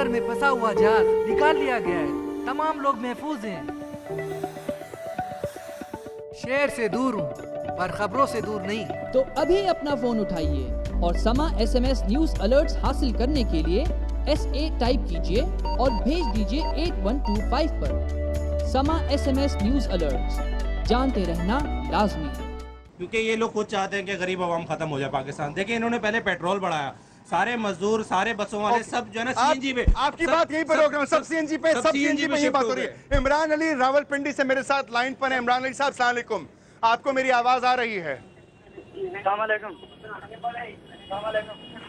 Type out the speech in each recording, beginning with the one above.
سمندر میں پھنسا ہوا جہاز نکال لیا گیا ہے. تمام لوگ محفوظ ہیں. شہر سے دور ہوں پر خبروں سے دور نہیں. تو ابھی اپنا فون اٹھائیے اور سما SMS نیوز الرٹس حاصل کرنے کے لیے SA ٹائپ کیجئے اور بھیج دیجئے 8125 پر. سما SMS نیوز الرٹس، جانتے رہنا لازمی ہے. کیونکہ یہ لوگ خود چاہتے ہیں کہ غریب عوام ختم ہو جائے پاکستان. دیکھیں انہوں نے پہلے پیٹرول بڑھایا، سارے مزدور سارے بسوں والے سب جو ہے نا CNG پہ. آپ کی بات یہیں پر روک رہا ہوں، سب CNG پہ یہ بات ہو رہی ہے. عمران علی راولپنڈی سے میرے ساتھ لائن پر ہیں. عمران علی صاحب السلام علیکم، آپ کو میری آواز آ رہی ہے؟ السلام علیکم.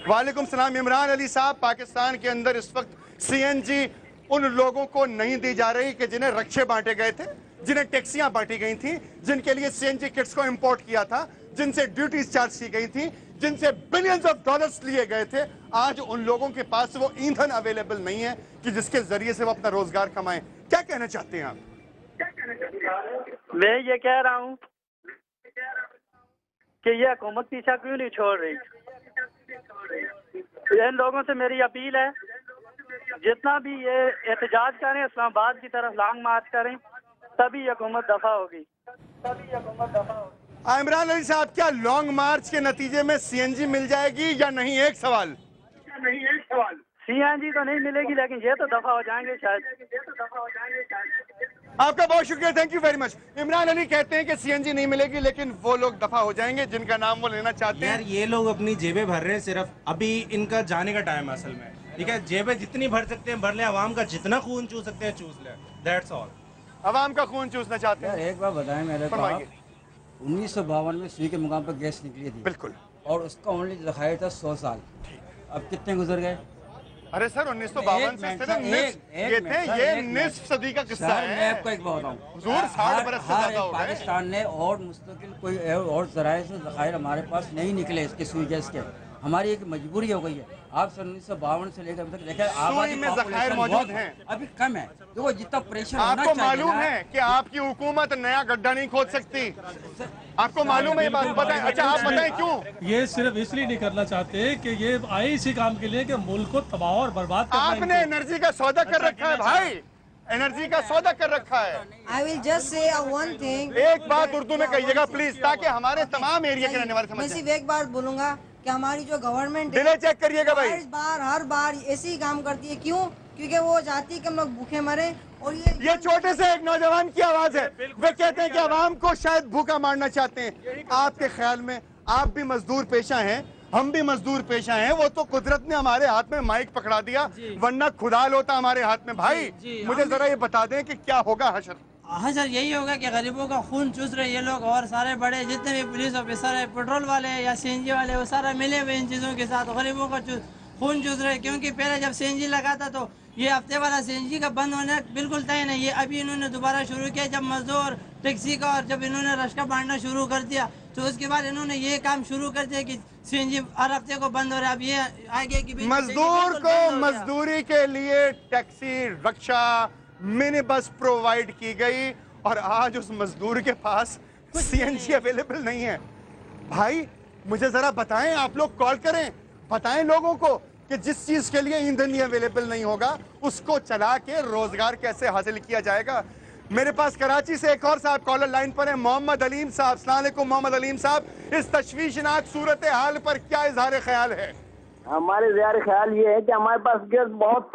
وعلیکم السلام. عمران علی صاحب، پاکستان کے اندر اس وقت CNG ان لوگوں کو نہیں دی جا رہی کہ جنہیں رکشے بانٹے گئے تھے، جنہیں ٹیکسیاں بانٹی گئی تھیں، جن کے لیے CNG کٹس کو امپورٹ کیا تھا، جن سے ڈیوٹیز چارج کی گئی تھیں، جن سے بلینز آف ڈالرز لیے گئے تھے. آج ان لوگوں کے پاس وہ ایندھن اویلیبل نہیں ہے کہ جس کے ذریعے سے وہ اپنا روزگار کمائیں. کیا کہنا چاہتے ہیں آپ؟ میں یہ کہہ رہا ہوں کہ یہ حکومت پیچھا کیوں نہیں چھوڑ رہی. ان لوگوں سے میری اپیل ہے، جتنا بھی یہ احتجاج کریں، اسلام آباد کی طرف لانگ مارچ کریں، تبھی حکومت دفع ہوگی. عمران علی صاحب، کیا لانگ مارچ کے نتیجے میں CNG مل جائے گی یا نہیں؟ ایک سوال. CNG تو نہیں ملے گی، لیکن یہ تو دفع ہو جائیں گے شاید. آپ کا بہت شکریہ، thank you very much. Imran Ali کہتے ہیں کہ CNG نہیں ملے گی لیکن وہ لوگ دفع ہو جائیں گے جن کا نام وہ لینا چاہتے ہیں. یار یہ لوگ اپنی جیبیں بھر رہے ہیں، صرف ابھی ان کا جانے کا ٹائم ہے اصل میں. ٹھیک ہے، جیبیں جتنی بھر سکتے ہیں بھر لیں، عوام کا جتنا خون چوس سکتے ہیں چوس لیں. That's all. عوام کا خون چوسنا چاہتے ہیں. ایک بار بتائیں میرے کو، 1952 میں سوئی کے مقام پر گیس نکلی تھی. بالکل. اور اس کا اونلی ذخائر تھا 100 سال. اب کتنے گزر گئے؟ ارے سر 1952 سے یہ نصف صدی کا قصہ ہے. میں آپ کو ایک بات بتاؤں، حضور 60 برس سے زیادہ ہو گئے. پاکستان نے اور مستقل کوئی اور ذرائع سے ذخائر ہمارے پاس نہیں نکلے اس کے سوئی گیس کے. ہماری ایک مجبوری ہو گئی ہے. آپ 1952 سے لے کر اب تک دیکھیں سوئی میں ذخائر موجود ہیں، ابھی کم ہے. دیکھو جتنا پریشر آپ کو معلوم ہے کہ آپ کی حکومت نیا گڈھا نہیں کھود سکتی. آپ کو معلوم ہے یہ بات؟ بتائیں. اچھا آپ بتائیں کیوں؟ یہ صرف اس لیے نہیں کرنا چاہتے کہ یہ آئے اسی کام کے لیے کہ ملک کو تباہ اور برباد کرنا. آپ نے انرجی کا سودا کر رکھا ہے بھائی، انرجی کا سودا کر رکھا ہے. I will just say one thing. ایک بات اردو میں کہیے گا پلیز، تاکہ ہمارے تمام ایریا کے رہنے والے سمجھ میں جائیں. صرف ایک بات بولوں گا کہ ہماری جو گورنمنٹ ڈیلے چیک کریے گا بھائی. ہر بار ایسے ہی کام کرتی ہے. کیوں؟ کیونکہ وہ چاہتی ہے کہ ہم لوگ بھوکے مریں. اور یہ چھوٹے سے ایک نوجوان کی آواز ہے. وہ کہتے ہیں کہ عوام کو شاید بھوکا مارنا چاہتے ہیں. آپ کے خیال میں آپ بھی مزدور پیشہ ہیں، ہم بھی مزدور پیشہ ہیں. وہ تو قدرت نے ہمارے ہاتھ میں مائک پکڑا دیا، ورنہ خدال ہوتا ہمارے ہاتھ میں. بھائی مجھے ذرا یہ بتا دیں کہ کیا ہوگا حشر؟ ہاں سر، یہی ہوگا کہ غریبوں کا خون چوس رہے یہ لوگ، اور سارے بڑے جتنے بھی پولیس آفیسر ہیں، پیٹرول والے یا CNG والے، وہ سارا ملے ہوئے ان چیزوں کے ساتھ غریبوں کا خون چوس رہے. کیونکہ پہلے جب CNG لگا تھا تو یہ ہفتے والا CNG کا بند ہونا بالکل طے نہیں. یہ ابھی انہوں نے دوبارہ شروع کیا جب مزدور ٹیکسی کا، اور جب انہوں نے رشکہ بانٹنا شروع کر دیا تو اس کے بعد انہوں نے یہ کام شروع کر دیا کہ CNG ہر ہفتے کو بند ہو رہا ہے. اب یہ آگے کی مزدور کو مزدوری کے لیے ٹیکسی، رکشہ، منی بس پرووائڈ کی گئی، اور آج اس مزدور کے پاس CNG اویلیبل نہیں ہے. بھائی مجھے ذرا بتائیں، آپ لوگ کال کریں، بتائیں لوگوں کو کہ جس چیز کے لیے ایندھن اویلیبل نہیں ہوگا اس کو چلا کے روزگار کیسے حاصل کیا جائے گا. میرے پاس کراچی سے ایک اور صاحب کالر لائن پر ہیں، محمد علیم صاحب. السلام علیکم محمد علیم صاحب، اس تشویشناک صورتحال پر کیا اظہار خیال ہے؟ ہمارے اظہار خیال یہ ہے کہ ہمارے پاس گیس بہت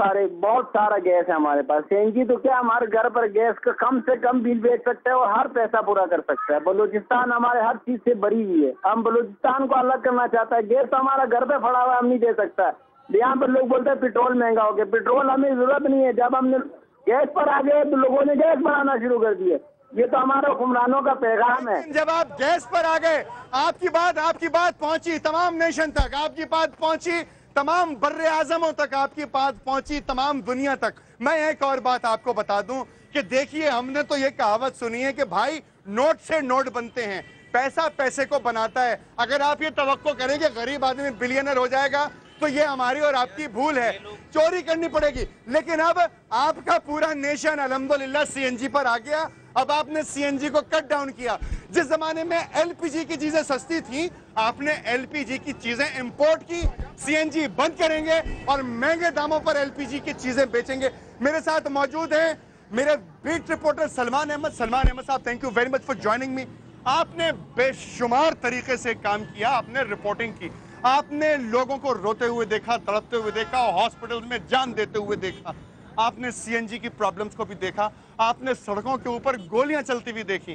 سارا گیس ہے ہمارے پاس. CNG تو کیا ہمارے گھر پر گیس کا کم سے کم بل بیچ سکتا ہے اور ہر پیسہ پورا کر سکتا ہے. بلوچستان ہمارے ہر چیز سے بری ہوئی ہے. ہم بلوچستان کو الگ کرنا چاہتا ہے. گیس تو ہمارا گھر پہ پڑا ہوا ہے، ہم نہیں دے سکتا. یہاں پر لوگ بولتے ہیں پیٹرول مہنگا ہو گیا. پیٹرول ہمیں ضرورت نہیں ہے. جب ہم نے گیس پر آ گئے تو لوگوں نے گیس بنانا شروع کر دیے. یہ تو ہمارے حکمرانوں کا پیغام ہے. جب آپ گیس پر آ گئے، آپ کی بات پہنچی تمام نیشن تک، آپ کی بات پہنچی تمام بر اعظموں تک، آپ کی بات پہنچی تمام دنیا تک. میں ایک اور بات آپ کو بتا دوں کہ دیکھیے، ہم نے تو یہ کہاوت سنی ہے کہ بھائی نوٹ سے نوٹ بنتے ہیں، پیسہ پیسے کو بناتا ہے. اگر آپ یہ توقع کریں کہ غریب آدمی بلینئر ہو جائے گا تو یہ ہماری اور آپ کی بھول ہے. چوری کرنی پڑے گی. لیکن اب آپ کا پورا نیشن الحمدللہ CNG پر آ گیا. اب آپ نے CNG کو کٹ ڈاؤن کیا. جس زمانے میں LPG کی چیزیں سستی تھیں، آپ نے LPG کی چیزیں امپورٹ کی. सीएनजी बंद करेंगे और महंगे दामों पर एलपीजी की चीजें बेचेंगे। मेरे साथ मौजूद हैं मेरे बीट रिपोर्टर सलमान अहमद साहब, thank you very much for joining मी। आपने बेशुमार तरीके से काम किया, आपने रिपोर्टिंग की, आपने लोगों को रोते हुए देखा, तड़पते हुए देखा, हॉस्पिटल में जान देते हुए देखा, आपने सीएनजी की प्रॉब्लम्स को भी देखा, आपने सड़कों के ऊपर गोलियां चलती हुई देखी।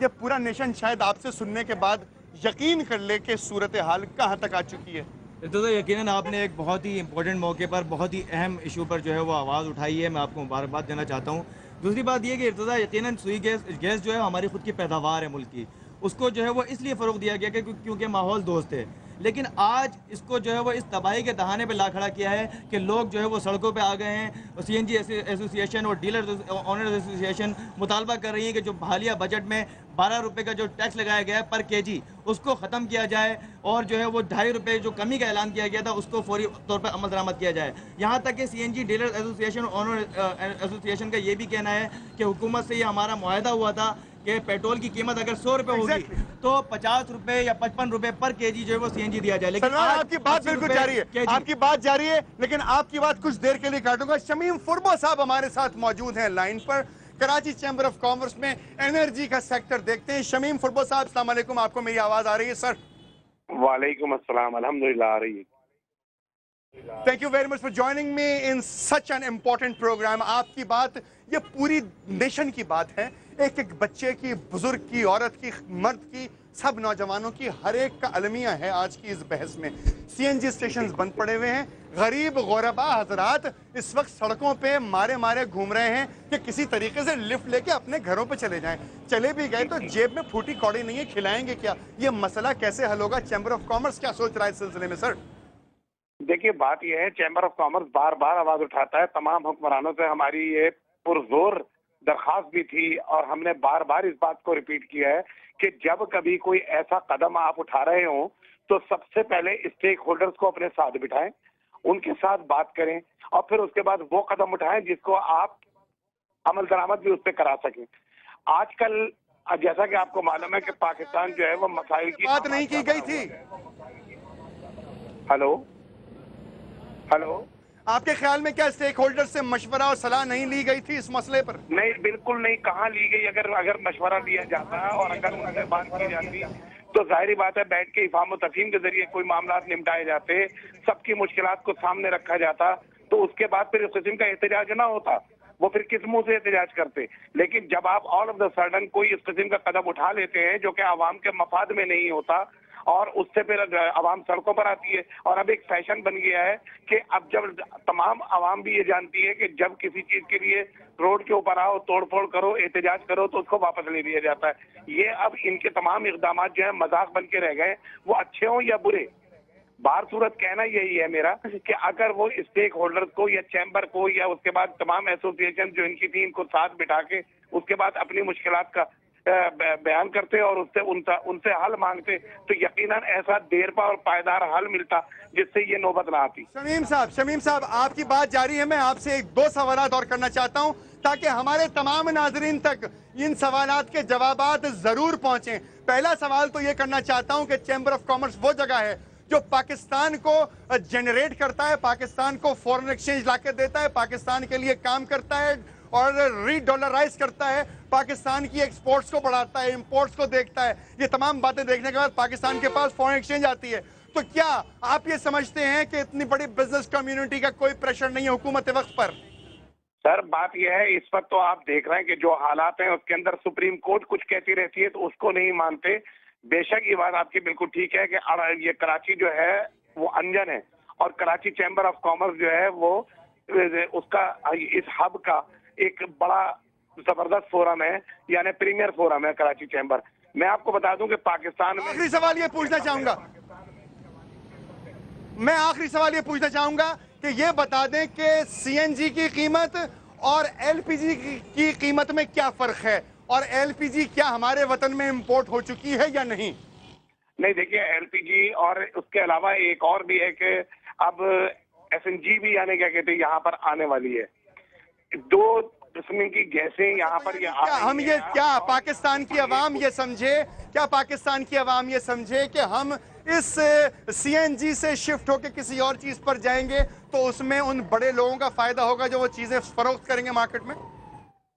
ये पूरा नेशन शायद आपसे सुनने के बाद यकीन कर ले कि सूरत हाल कहां तक आ चुकी है। तो यकीनन आपने एक बहुत ही इंपॉर्टेंट मौके पर, बहुत ही अहम इशू पर जो है वो आवाज़ उठाई है। मैं आपको मुबारकबाद देना चाहता हूँ। दूसरी बात ये कि इर्तज़ा यकीनन सुई गैस जो है हमारी खुद की पैदावार है मुल्क की, उसको जो है वो इसलिए फ़रोग़ दिया गया कि क्योंकि माहौल दोस्त है। लेकिन आज इसको जो है वो इस तबाही के दहाने पे ला खड़ा किया है कि लोग जो है वो सड़कों पे आ गए हैं। सीएनजी एसोसिएशन और डीलर ऑनर एसोसिएशन मुतालबा कर रही है कि जो हालिया बजट में 12 रुपये का जो टैक्स लगाया गया है पर केजी, उसको ख़त्म किया जाए और जो है वो 2.5 रुपये जो कमी का ऐलान किया गया था उसको फौरी तौर पर अमल दरामद किया जाए। यहाँ तक कि CNG dealer association owner association का ये भी कहना है कि हुकूमत से ये हमारा मुआहदा हुआ था कि पेट्रोल की कीमत अगर 100 रुपये होगी तो 50 रुपये या 55 रुपये पर केजी जो है वो सीएनजी दिया जाए। लेकिन सलमान, आपकी बात बिल्कुल जारी है, आपकी बात जारी है, लेकिन आपकी बात कुछ देर के लिए काटूंगा। शमीम फुरबो साहब हमारे साथ मौजूद हैं लाइन पर, कराची चैम्बर ऑफ कॉमर्स में एनर्जी का सेक्टर देखते हैं। शमीम फुरबो साहब, अस्सलाम वालेकुम, आपको मेरी आवाज आ रही है सर? वालेकुम अस्सलाम, अल्हम्दुलिल्लाह आ रही है। Thank you very much for joining me in such an important program. आपकी बात ये पूरी नेशन की बात है, एक एक बच्चे की, बुजुर्ग की, औरत की, मर्द की, सब नौजवानों की, हर एक का अलमिया है आज की इस बहस में। सीएनजी स्टेशंस बंद पड़े हुए हैं, गरीब गोरबा हजरात इस वक्त सड़कों पे मारे मारे घूम रहे हैं कि किसी तरीके से लिफ्ट लेके अपने घरों पे चले जाएं। चले भी गए तो जेब में फूटी कौड़ी नहीं है, खिलाएंगे क्या? ये मसला कैसे हल होगा? चैम्बर ऑफ कॉमर्स क्या सोच रहा है इस सिलसिले में सर? देखिए, बात यह है, चैम्बर ऑफ कॉमर्स बार बार आवाज उठाता है। तमाम हुक्मरानों से हमारी ये पुरजोर दरखास्त भी थी और हमने बार बार इस बात को रिपीट किया है कि जब कभी कोई ऐसा कदम आप उठा रहे हो तो सबसे पहले स्टेक होल्डर्स को अपने साथ बिठाएं, उनके साथ बात करें और फिर उसके बाद वो कदम उठाएं जिसको आप अमल दरामद भी उस पर करा सकें। आजकल जैसा कि आपको मालूम है कि पाकिस्तान जो है वो मसाइल की बात नहीं की गई थी। हेलो, आपके ख्याल में क्या स्टेक होल्डर से मशवरा और सलाह नहीं ली गई थी इस मसले पर? नहीं, बिल्कुल नहीं, कहाँ ली गई। अगर मशवरा लिया जाता है और अगर उनसे बात की जाती तो जाहिर बात है बैठ के इफाम और तफहीम के जरिए कोई मामला निपटाए जाते, सबकी मुश्किलात को सामने रखा जाता, तो उसके बाद फिर इस किस्म का एहतजाज ना होता। वो फिर किस मुंह से एहतजाज करते? लेकिन जब आप ऑल ऑफ द सडन कोई इस किस्म का कदम उठा लेते हैं जो कि आवाम के मफाद में नहीं होता और उससे फिर आवाम सड़कों पर आती है, और अब एक फैशन बन गया है कि अब जब तमाम आवाम भी ये जानती है कि जब किसी चीज के लिए रोड के ऊपर आओ, तोड़फोड़ करो, एहतजाज करो तो उसको वापस ले लिया जाता है। ये अब इनके तमाम इक़दाम जो है मजाक बन के रह गए, वो अच्छे हों या बुरे। बार सूरत कहना यही है मेरा कि अगर वो स्टेक होल्डर्स को या चैम्बर को या उसके बाद तमाम एसोसिएशन जो इनकी थी इनको साथ बिठा के उसके बाद अपनी मुश्किलात का बयान करते और उनसे हल मांगते तो यकीनन ऐसा देरपा और पायदार हल मिलता जिससे ये नौबत ना आती। शमीम साहब आपकी बात जारी है। मैं आपसे 1-2 सवालात और करना चाहता हूं ताकि हमारे तमाम नाजरीन तक इन सवालात के जवाबात जरूर पहुंचे। पहला सवाल तो ये करना चाहता हूं कि चैम्बर ऑफ कॉमर्स वो जगह है जो पाकिस्तान को जनरेट करता है, पाकिस्तान को फॉरेन एक्सचेंज लाके देता है, पाकिस्तान के लिए काम करता है और रीडॉलराइज करता है, पाकिस्तान की एक्सपोर्ट्स को बढ़ाता है, इंपोर्ट्स को देखता है। ये तमाम बातें देखने के बाद पाकिस्तान के पास फॉरेन एक्सचेंज आती है। तो क्या आप ये समझते हैं कि इतनी बड़ी बिजनेस कम्युनिटी का कोई प्रेशर नहीं है हुकूमत वक्त पर? सर, बात यह है, इस वक्त तो आप देख रहे हैं कि जो हालात हैं उसके अंदर सुप्रीम कोर्ट कुछ कहती रहती है तो उसको नहीं मानते। बेशक ये बात आपकी बिल्कुल ठीक है कि ये कराची जो है वो अनजन है और कराची चैम्बर ऑफ कॉमर्स जो है वो उसका इस हब का एक बड़ा जबरदस्त फोरम है, यानी प्रीमियर फोरम है कराची चैम्बर। मैं आपको बता दूं कि पाकिस्तान में आखिरी सवाल ये पूछना चाहूंगा कि ये बता दें कि सीएनजी की कीमत और एलपीजी की कीमत में क्या फर्क है और एलपीजी क्या हमारे वतन में इंपोर्ट हो चुकी है या नहीं? नहीं, देखिए, एलपीजी और उसके अलावा एक और भी है कि अब एसएनजी भी यानी क्या कहते हैं यहाँ पर आने वाली है। 2 किस्म की गैसें यहाँ पर पाकिस्तान की आवाम ये समझे कि हम इस CNG से शिफ्ट होकर किसी और चीज पर जाएंगे तो उसमें उन बड़े लोगों का फायदा होगा जो वो चीजें फरोख्त करेंगे मार्केट में?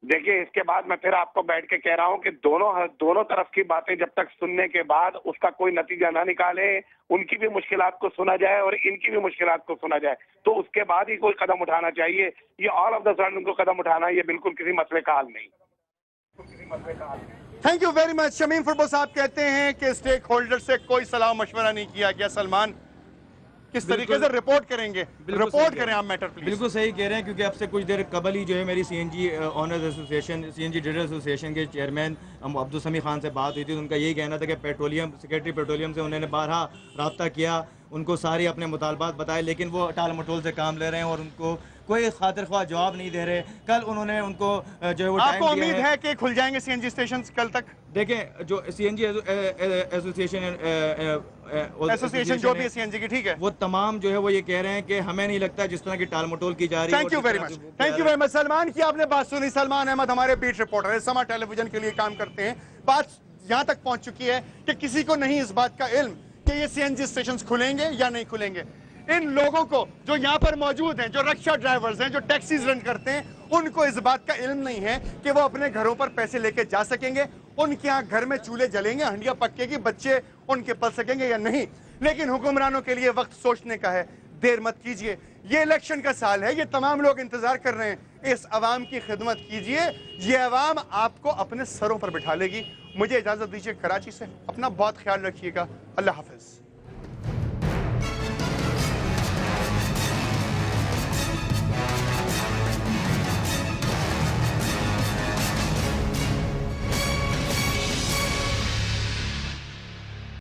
देखिए, इसके बाद मैं फिर आपको बैठ के कह रहा हूँ कि दोनों तरफ की बातें जब तक सुनने के बाद उसका कोई नतीजा ना निकाले, उनकी भी मुश्किलात को सुना जाए और इनकी भी मुश्किलात को सुना जाए, तो उसके बाद ही कोई कदम उठाना चाहिए। ये ऑल ऑफ द सडन उनको कदम उठाना ये बिल्कुल किसी मसले का हल नहीं। Thank you very much. Shamim Furbo साहब कहते हैं कि स्टेक होल्डर से कोई सलाह मशवरा नहीं किया गया। सलमान, किस तरीके से रिपोर्ट करेंगे? रिपोर्ट करें आप मैटर प्लीज। बिल्कुल सही कह रहे हैं, क्योंकि अब से कुछ देर कबल ही जो है मेरी CNG owners association, CNG dealer association के चेयरमैन अब्दुल समी खान से बात हुई थी। उनका यही कहना था कि सेक्रेटरी पेट्रोलियम से उन्होंने बारहा रब्ता किया, उनको सारे अपने मुतालबात बताए, लेकिन वो टाल मटोल से काम ले रहे हैं और उनको कोई खातिर ख्वाह जवाब नहीं दे रहे। कल उन्होंने उनको जो है वो आपको टाइम दिया उम्मीद है कि खुल जाएंगे CNG स्टेशन कल तक? देखें, जो CNG एसोसिएशन जो भी है CNG की, ठीक है, वो तमाम जो है वो ये कह रहे हैं कि हमें नहीं लगता जिस तरह की टाल मटोल की जा रही है। Thank you very much, thank you very much. Salman की आपने बात सुनी। सलमान अहमद हमारे बीट रिपोर्टर है, समा टेलीविजन के लिए काम करते हैं। बात यहाँ तक पहुंच चुकी है कि किसी को नहीं इस बात का इल्म कि ये CNG स्टेशन खुलेंगे या नहीं खुलेंगे। इन लोगों को जो यहाँ पर मौजूद हैं, जो रिक्शा ड्राइवर्स हैं, जो टैक्सीज रन करते हैं, उनको इस बात का इल्म नहीं है कि वो अपने घरों पर पैसे लेके जा सकेंगे। उनके यहाँ घर में चूल्हे जलेंगे, हंडिया पकेगी, बच्चे उनके पल सकेंगे या नहीं। लेकिन हुक्मरानों के लिए वक्त सोचने का है, देर मत कीजिए। ये इलेक्शन का साल है, ये तमाम लोग इंतजार कर रहे हैं। इस अवाम की खिदमत कीजिए, ये अवाम आपको अपने सरों पर बिठा लेगी। मुझे इजाजत दीजिए। कराची से अपना बहुत ख्याल रखिएगा। अल्लाह हाफिज।